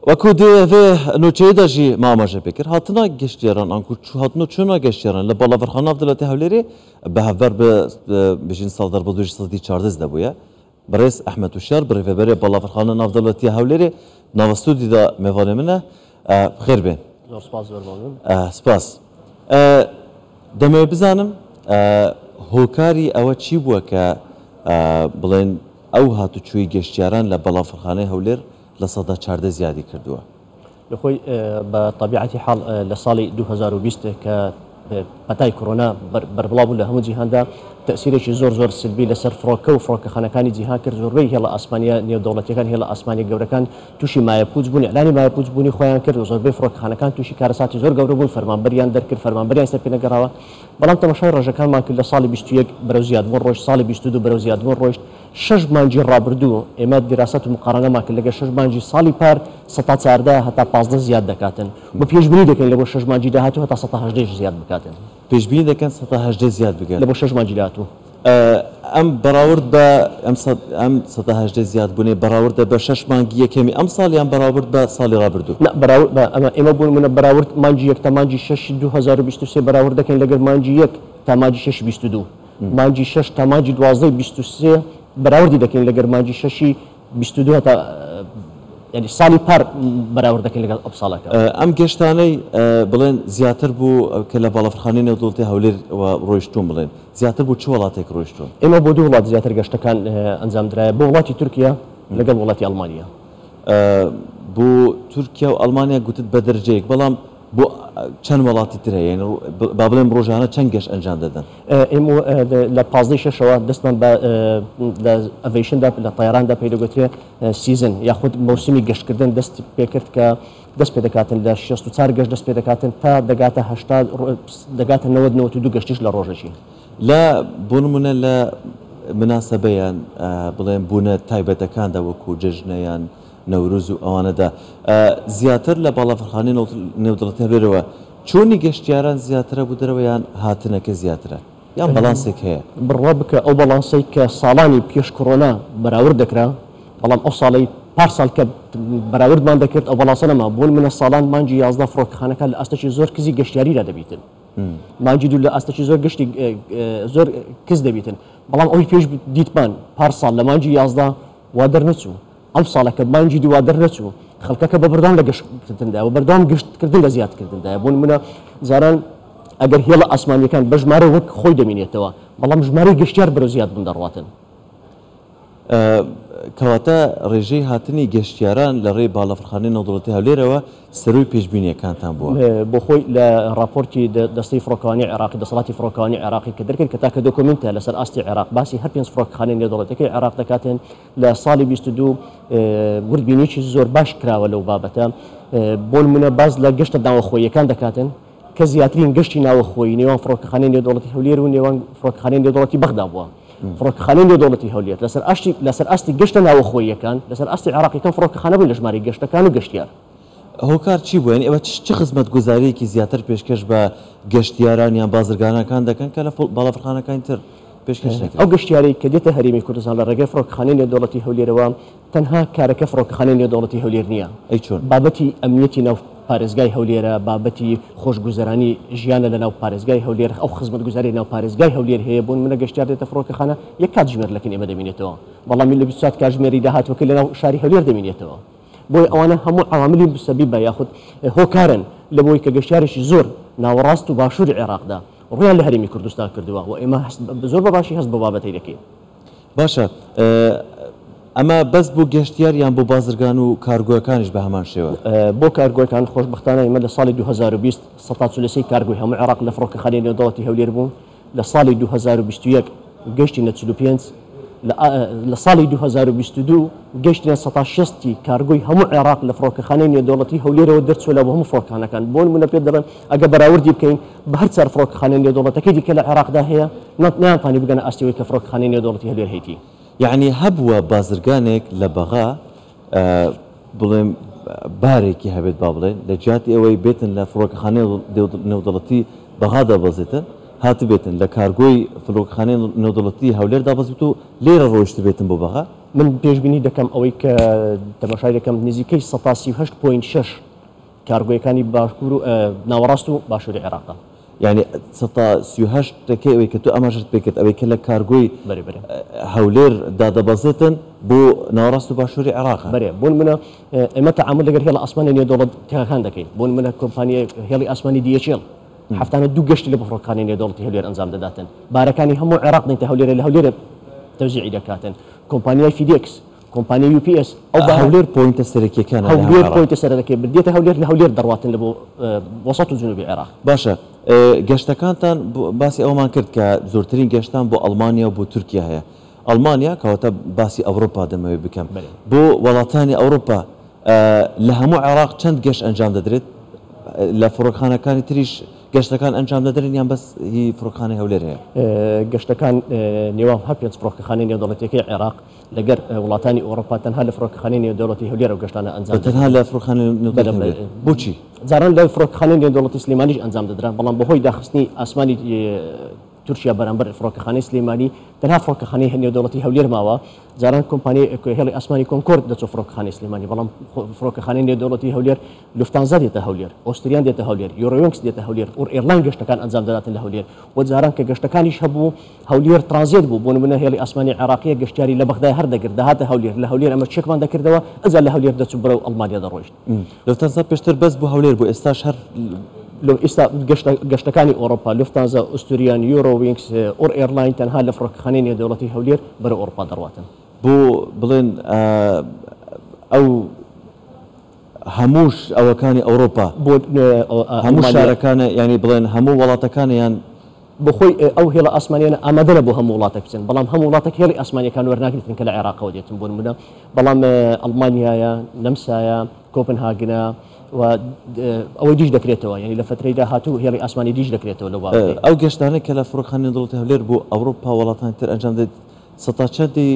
وەکو دێ نوچەیەدا ژی مامەژە پێکرد هاتنە گەشتیاران ئەنکو هاتنە چۆنا گەشتیاران لە بەڵاڤەرخانە ناودەوڵەتی هەولێرێ بە هەڤەر بژین ساڵدار بۆ 2014 دەبووە بەڕێز ئەحمەد وشار بڕێڤەبەرێ بەڵاڤەرخانە ناودەوڵەتی هەولێرێ ناوەستودیدا میێڤانێ منە بخێر بێن سپاس دەمەوێت بزانم هۆکاری ئەوە چی بووە کە بڵێن ئەو هاتوچووی گەشتیاران لە بەڵاڤەرخانەی هەولێر لە سەدا 14 زیادی کردووە لەخۆی بە طبیعەتی حاڵ لە ساڵی 2020 کە پەتای کۆرۆنا بەربڵاو بوو لە هەموو جیهاندا تەسیرێکی زۆر سلبی لەسەر فڕۆکە و فڕۆکەخانەکانی جیهان کرد زۆربەی هێڵە ئاسمانیا نێودەوڵەتیەکان هێڵە ئاسمانی گەورەکان تووشی مایەپووچ بوون ئەلانی مایەپووچ بوونی خۆیان کرد و زۆربەی فڕۆکەخانەکان تووشی کارەساتی زۆر گەورە بوون فەرمانبەریان دەرکرد فەرمانبەریان سەر پێ نەگەڕاوە بەڵام تەماشای ڕۆژەکانمان کرد لە ساڵی 21 بەرەو زیادبوون ڕۆژ ساڵی 22 بەرەو زیادبوون ڕۆژ 6 مانجی ڕابردوو ئێمە دیراسەت و مقارنەمان کرد لەگەڵ 6 مانجی ساڵی پار 14 هەتا 15 زیاد دەکاتن بە پێشبینی دەکەین لە بۆ 6 مانجی داهاتوو هەتا 118 زیاد بکاتن پێشبینی دەکەن 118 زیاد بگەن لە بۆ 6 مانجی داهاتوو ئەم بەراورد بە ئەم 118 زیاد بوونێ بەراوردە بە 6 مانگی یەکەمی ئەم ساڵیان بەراورد بە ساڵی ڕابردوو ئێمە بوون منە بەراورد مانجی 1 تا مانجی 6 2023 بەراورد دەکەین لەگەر مانجی 1 تا مانجی 6 22 مانجی 6 تا مانجی 12 23 بەراوردی دەکەین لەگەر مانجی 6 22 تا ینی ساڵی پار بەراورد دەکەین لەگەڵ ئەم ساڵەکە ئەم گەشتانەی بڵێن زیاتر بوو کە لە باڵەفرخانەی نێودەوڵەتی هەولێر ڕۆیشتوون بڵێن زیاتر بوو چ وڵاتێک ڕۆیشتوون ئێمە بۆ دوو وڵات زیاتر گەشتەکان ئەنجام درایە بۆ وڵاتی تورکیا لەگەڵ وڵاتی ئەڵمانیا بۆ تورکیا و ئەڵمانیا گوتت بە دەرجەیەک بەڵام بۆ چەند وڵاتی تر هەیە با بڵێم ڕۆژانە چەند گەشت ئەنجام دەدەن ئێمە لە 15 شەشەوە دەستمان لە ئەڤیشندا لە طیراندا پێدەگوترێ سیزن یاخود مەوسمی گەشتکردن دەست پێکرد کە دەست پێ دەکاتن لە 64 گەشت دەست پێ دەکاتن تا دەگاتە 80 دەگاتە 92 گەشتیش لە ڕۆژێکی لە بۆ نمونە لە مناسەبەیان بڵێن بوونە تایبەتەکاندا وەکو جەژنەیان نەوروز و ئەوانەدا زیاتر لە باڵەفرخانەی نێودەوڵەتی هەولێرەوە چۆنی گەشتیاران زیاترە بوو دەرەوە یان هاتنەکە زیاترە یان بەڵانسێک هەیە بڕوا بکە ئەو بەڵانسەی کە ساڵانی پێش کۆرۆنا بەراورد دەکرا بەڵام ئەو ساڵی پارساڵ کە بەراوردمان دەکرد ئەو بەڵانسە نەما بۆن منە ساڵان مانجی 11 فڕۆکەخانەکان لە ئاستەکی زۆر کزی گەشتیاریدا دەبیتن مانجی دوو لە ئاستەکی زۆر گەشتی زۆر کز دەبیتن بەڵام ئەوی پێش دیتمان پارساڵ لە مانجی 11 وا دەرنەچوو ئەم ساڵەکە مانجی دووا دەرنەچوو خەڵکەکە بە بەردەوام لە گەشتکردندا و بەردەوام گەشتکردن لە زیادکردندا بوون منە زاران ئەگەر هێڵە ئاسمانیەکان بە ژمارە وەک خۆی دەمێنێتەوە بەڵام ژمارەی گەشتیار بەرەو زیاد بوون دەڕواتن کەواتە ڕێژەی هاتنی گەشتیاران لە ڕێی باڵەفرخانەی نێودەوڵەتی هەولێرەوە سەروی پێشبینیەکانتان بووە بۆ خۆی لە راپۆرتی دەستەی فڕۆکەوانی عێراقی دەسەڵاتی فڕۆکەوانی عێراقی کە دەرکرد کە تاکە دۆکومنتە لەسەر ئاستی عێراق باسی هەر پێنج فڕۆکەخانەی نێودەوڵەتیەکەی عێراق دەکاتێن لە ساڵی 22 وردبینیی زۆر باش کراوە لەو بابەتە بۆ نمونە باز لە گەشتە ناوەخۆییەکان دەکاتن کە زیاترین گەشتی ناوەخۆیی نێوان فڕۆکەخانەی نێودەوڵەتی هەولێر و نێوان فڕۆکەخانەی نێودەوڵەتی بەغدا بووە فڕۆکەخانەی نێودەوڵەتی هەولێر لەسەر ئاستی گەشتە ناوەخۆییەکان لەسەر ئاستی عێراقیەکان فڕۆکەخانە بوون لە ژمارەی گەشتەکان و گەشتیار هۆکار چی بووێن ئێوە چ خزمەت گوزاریەکی زیاتر پێشکەش بە گەشتیاران یان بازرگانەکان دەکەن کە لە باڵەفرخانەکانی تر پێشکەش دەکەن ئەو گەشتیارەی کە دێتە هەرێمی کوردستان لە ڕێگەی فڕۆکەخانەی نێودەوڵەتی هەولێرەوە تەنها کارەکە فڕۆکەخانەی نێودەوڵەتی هەولێر نییە ئەی چۆن بابەتی ئەمنیەتی ناو پارێزگای هەولێرە بابەتی خۆشگوزەرانی ژیانە لە ناو پارێزگای هەولێر ئەو خزمەت گوزاری ناو پارێزگای هەولێر هەیە بوون منە گەشتیار دێتە فڕۆکەخانە یەک کاتژمێر لەکن ئێمە دەمێنێتەوە بەڵامی لە 24 کاتژمێری داهاتوەکە لە ناو شاری هەولێر دەمێنێتەوە بۆی ئەوانە هەموو عواملی سەبی بە یاخود هۆکارن لە بۆی کە گەشتیارێکی زۆر ناوەڕاست و باشووری عێراقدا ڕویان لە هەرێمی کوردستان کردووە و ئێمە زۆر بەباشی هەست بە بابەتەی دەکەین باشە ئەمە بەس بۆ گەشتیار یان بۆ بازرگان و کارگۆیەکانیش بە هەمان شێوە بۆ کارگۆیەکان خۆشبەختانە ئێمە لە ساڵی 2020 143 کارگۆی هەموو عێراق لە فڕۆکەخانەی نێودەوڵەتی هەولێر بوون لە ساڵی 2021 گەشتی 45 لە ساڵی 2022 گەشتە 160 کارگۆی هەموو عێراق لە فڕۆکەخانەی نێودەوڵەتی هەولێرەوە دەرچوە لە هەموو فڕۆکەخانەکان بۆ نمونە پێ دەڵێن ئەگە بەراوردی بکەین بە هەر چار فڕۆکەخانەی نێودەوڵەتەکەی دیکە لە عێراقدا هەیە ناتوانانی بگەنە ئاستەوەی کە فڕۆکەخانەی نێودەوڵەتی هەولێر هەیەی یعنی هەبووە بازرگانێک لە بەغا بڵێم بارێکی هەبێت با بڵێن لە جیاتی ئەوەی بێتن لە فڕۆکەخانەی نێودەوڵەتی بەغا دابەزێتن هاتبێتن لە کارگۆی فڕۆکەخانەی نێودەوڵەتی هەولێر دابەزێت و لێرە ڕۆیشت بێتن بۆ بەغا من پێشبینی دەکەم ئەوەی کە تەماشای دەکەم نزیکەی 138.6 کارگۆیەکانی باشوور و ناوەڕاست و باشووری عێراقدا. يعني 138 ئەوەی کە تو ئەماژت پێکرد ئەوەی کە لە کارگۆی هەولێر دادەبەزێتن بۆ ناوەڕاست و باشووری عێراق. بەێ بۆن منە ئێمە تەعامل لەگەر هێڵە ئاسمانی نێودەوڵەتیەکان دەکەین. بۆن منە کۆمپانیای هێڵی ئاسمانی DHL هەفتانە 2 گەشتی لە بەفڕۆکخانەی نێودەوڵەتی هەولێر ئەنجام دەداتن. بارەکانی هەموو عێراق دێتە هەولێر لە هەولێر تەوزیعی دەکاتن. کۆمپانیای FedEx، کۆمپانیای UPS ئەو بە هەولێر پۆینتە سەرەکیەکان هەولێر پۆینتە سەرەکەی بدێتە هەولێر لە هەولێر دەڕواتن لە بۆ وەسەط و جنوبی عێراق. باشە گەشتەکانتان باسی ئەومان کرد کە زۆرترین گەشتان بۆ ئەڵمانیا و بۆ تورکیا هەیە. ئەڵمانیا کەواتە باسی ئەوروپا دەمەوێت بکەم بۆ وڵاتانی ئەوروپا لە هەموو عێراق چەند گەشت ئەنجام دەدرێت لە فڕۆکخانەکانی تریش گەشتەکان ئەنجام دەدرێن یان بەس هی فڕۆکخانەی هەولێر هەیە؟ گەشتەکان نێوان هەپێنج فڕۆکخانەی نێودەوڵەتیەکەی عێراق لەگەر وڵاتانی ئەوروپا تەنها لە فڕۆکخانەی نێودەوڵەتی هەولێر و گەشتانە ئەنجام تەنها لە فڕۆکخانەی نێودەوڵەتی بۆچی؟ جاران لە فڕۆکخانەی نێودەوڵەتی سلێمانیش ئەنجام دەدران بەڵام بەهۆی داخستنی ئاسمانی تورکیا بەرامبەر فڕۆکەخانەی سلێمانی تەنها فڕۆکەخانەی نێودەوڵەتی هەولێر ماوە. جاران کۆمپانیای هێڵی ئاسمانی کۆنکۆرد دەچۆ فڕۆکەخانەی سلێمانی بەڵام فڕۆکەخانەی نێودەوڵەتی هەولێر لوفتانزا دێتە هەولێر، ئۆستریان دێتە هەولێر، یۆڕۆیۆنکس دێتە هەولێر، ئور ئێرلاین گەشتەکان ئەنجام دەداتن لە هەولێر. و جاران کە گەشتەکانیش هەبوو هەولێر ترانزیت بوو بۆ نمونە هێڵی ئاسمانی عێراقیە گەشتیاری لە بەغدای هەردەگرت دەهاتە هەولێر لە هەولێر ئەمە چێکمان دەکردەوە ئەجا لە هەولێر دەچوو بەرەو ئەڵمانیا دەڕۆیشت. لوفتانزا پێشتر بەس بۆ هەولێر بوو ئێستاش هەر ئێستا گەشتەکانی ئەوروپا لوفتانزا، ئوستریان، یۆڕۆوینکس، ئۆر ئێرلاین تەنها لە فڕۆکەخانەی نێودەوڵەتی هەولێر بەرەو ئەوروپا دەڕواتن. بۆ بڵێن ئەو هەمووش ئەوەکانی ئەوروپا بۆ هەموو شارەکانە ینی بڵێن هەموو وڵاتەکانە یان بخۆی ئەو هێڵە ئاسمانیانە ئامادەە بۆ هەموو وڵاتە بچن بەڵام هەموو وڵاتێک هێڵی ئاسمانیەکان وەرناگرێتن کە لە عێراقەوە دێتن بۆ نمونە بەڵام ئەڵمانیایە، نەمسایە، کۆپنهاگنە و ئەوەی دیش دەکرێتەوە ینی لە فترەی داهاتوو هێڵی ئاسمانی دیش دەکرێتەوە لە ئەو گەشتانە کە لە فڕۆکخانەی نێودەوڵەتی هەولێر بۆ ئەوروپا وڵاتانی تر ئەنجام دێت سەتا چەندی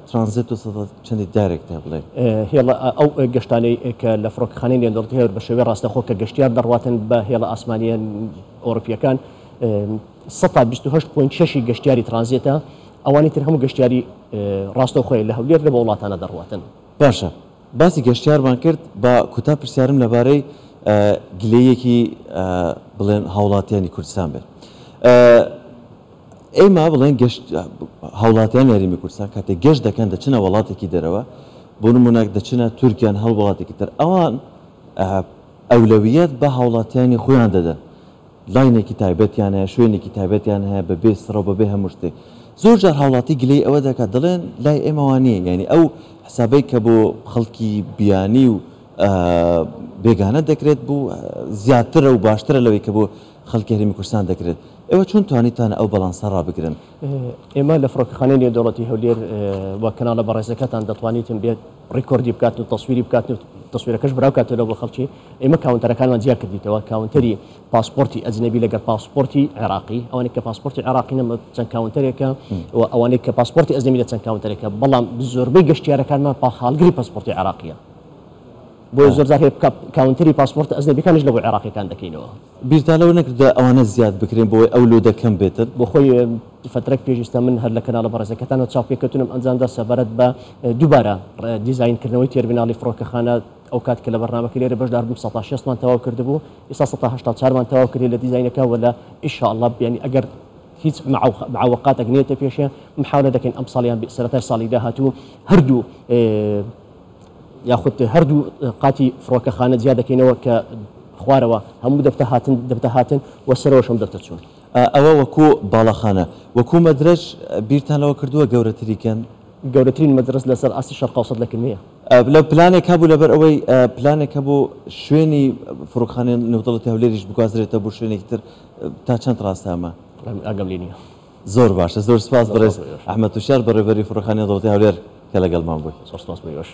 ترانزیت و سەتا چەندی دایرێکت بڵێن هێڵە ئەو گەشتانەی کە لە فڕۆکەخانەی نێودەوڵەتی هەولێر بە شێوەی ڕاستەخۆ کە گەشتیار دەڕواتن بە هێڵە ئاسمانیە ئەوروپیەکان 128.6 گەشتیاری ترانزیتە ئەوانی تر هەموو گەشتیاری ڕاستەوخۆی لە هەولێر لە بە وڵاتانە دەڕواتن. باشە باسی گەشتیارمان کرد بە کوتا پرسیارم لەبارەی گلەیەکی بڵێن هاوڵاتیانی کوردستان بێت. ئێمە بڵێن هاوڵاتیان یاریمی کوردستان کاتێک گەشت دەکەن دەچنە وڵاتێکی دەرەوە بۆ نمونەک دەچنە تورکیان هەڵ وڵاتێکی تر ئەوان ئەولەویەت بە هاوڵاتیانی خۆیان دەدەن لاینێکی تایبەتیان هەیە شوێنێکی تایبەتیان هەیە بەبێ سڕەو بەبێ هەموو شتێک. زۆر جار هاوڵاتی گلەی ئەوە دەکات دەڵێن لای ئێمەوانە یعنی ئەو حسابەی کە بۆ خەڵکی بیانی و بێگانە دەکرێت بوو زیاترە و باشترە لەوەی کە بۆ خەڵکی هەرێمی کوردستان دەکرێت. ئێوە چۆن توانیتانە ئەو بەڵانسە ڕابگرن؟ ئێمە لە فڕۆکەخانەی نێودەوڵەتی هەولێر وە کەناڵە بەڕێزەکەتان دەتوانیتن بێت ڕیکۆردی بکات و تەسویری بکات و تەسویرەکەش براوکاتەوە بۆ خەڵکی. ئێمە کاونتەرەکانمان جیا کردیتەوە کاونتەری پاسپۆرتی ئەجنەبی لەگەر پاسپۆرتی عێراقی ئەوانێک کە پاسپۆرتی عێراقی نەمە چەند کاونتەرێکە و ئەوانێک کە پاسپۆرتی ئەجنەبی لە چەند کاونتەرێکە بەڵام زۆربەی گەشتیارەکانمان پاخالگری پاسپۆرتی عێراقیە. بۆ زۆر جار کاونتەری پاسپۆرت ئەجنەبیەکانش لە بۆ عێراقیەکان دەکەینەوە. بیرتانەوە نەکردە ئەوانە زیاد بکرێن بۆی ئەو لۆ دەکەم بێتن بۆ خۆی فترێک پێشیستە من هەر لە کەناڵە بەڕێزەکەتانەوە چاوپێکەوتنم ئەنجامدا سەبارەت بە دووبارە دیزاینکردنەوەی تێرمیناڵی فڕۆکەخانە ئەو کات کە لە بەرنامەکە لێرە بەشدار بووم 160مان تەواو کردبوو ئێستا 184مان تەواو کردی لە دیزاینەکە ولا ئینشاءالله بیانی ئەگەر هیچ معوقاتێک نێتە پێشیان محاولە دەکەین ئەم ساڵیان سەرەتای ساڵی داهاتوو هەردوو یاخود هەردوو قاتی فڕۆکەخانە زیاد دەکەینەوە کە خوارەوە هەموو دەبتە هاتن و سەرەوەشم دەبتەچوون. ئەوە وەکو باڵەخانە وەکو مەدرەج بیرتانەوە کردووە گەورەتریکەن گەورەترین مەدرسە لەسەر ئاستی شەرق ئەوسەط لە کلمەیە. لە پلانێک هەبوو لەبەر ئەوەی پلانێک هەبوو شوێنی فڕۆکەخانەی نێودەوڵەتی هەولێریش بگوازرێتە بۆ شوێنێکی تر تا چەند ڕاستە ئەمە؟ ئاگەم لێ نییە. زۆر باشە زۆر سپاس بەڕێز ئەحمەد توشار بەڕێوەبەری فڕۆکەخانەی نێودەوڵەتی هەولێر کە لەگەڵمان بووی. زۆر سپاس بۆی باش.